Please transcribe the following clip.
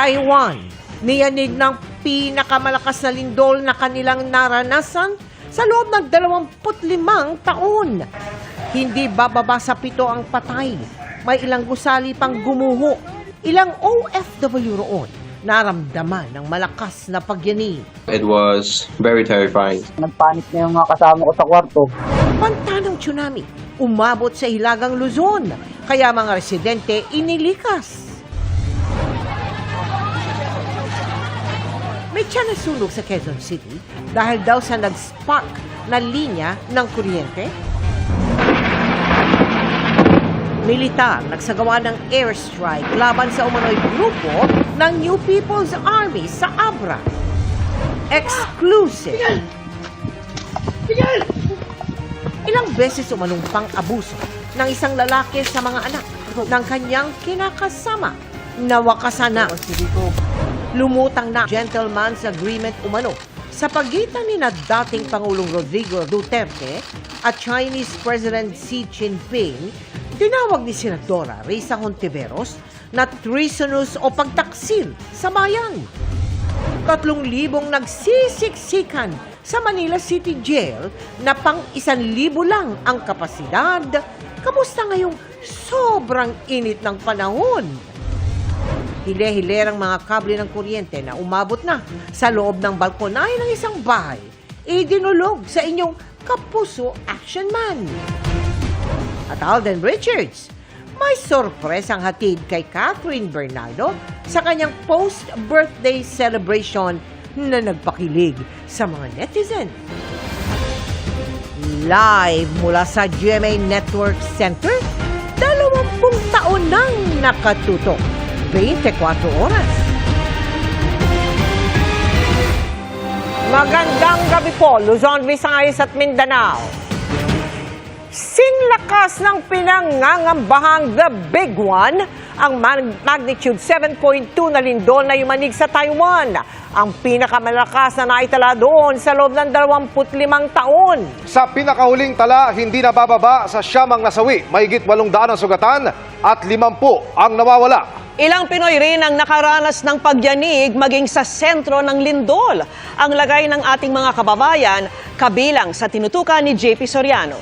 Taiwan, niyanig ng pinakamalakas na lindol na kanilang naranasan sa loob ng 25 taon. Hindi bababa sa 7 ang patay. May ilang gusali pang gumuho. Ilang OFW roon naramdaman ng malakas na pagyanig. It was very terrifying. Nagpanik na yung mga kasama ko sa kwarto. Panta ng tsunami, umabot sa Hilagang Luzon, kaya mga residente inilikas. May tiyan na sunog sa Quezon City dahil daw sa nag-spark na linya ng kuryente. Militar nagsagawa ng airstrike laban sa umano'y grupo ng New People's Army sa Abra. Exclusive. Ilang beses umanong pang-abuso ng isang lalaki sa mga anak ng kanyang kinakasama. Nawakasan na. Lumutang na gentleman's agreement umano sa pagitan ni na dating Pangulong Rodrigo Duterte at Chinese President Xi Jinping. Tinawag ni Senadora Risa Hontiveros na treasonous o pagtaksil sa bayan. 3,000 nagsisiksikan sa Manila City Jail na pang 1,000 lang ang kapasidad. Kamusta ngayong sobrang init ng panahon? Hile-hilerang mga kable ng kuryente na umabot na sa loob ng balkonahe ng isang bahay, idinulog sa inyong kapuso action man. At Alden Richards, may sorpresang hatid kay Catherine Bernardo sa kanyang post-birthday celebration na nagpakilig sa mga netizen. Live mula sa GMA Network Center, 20 taon nang nakatutok. 24 oras. Magandang gabi po, Luzon, Visayas at Mindanao. Sinlakas ng pinangangambahang The Big One, ang magnitude 7.2 na lindol na yumanig sa Taiwan. Ang pinakamalakas na naitala doon sa loob ng 25 taon. Sa pinakahuling tala, hindi na bababa sa 9 ang nasawi. Mahigit 800 ang sugatan at 50 ang nawawala. Ilang Pinoy rin ang nakaranas ng pagyanig maging sa sentro ng lindol. Ang lagay ng ating mga kababayan kabilang sa tinutukan ni JP Soriano.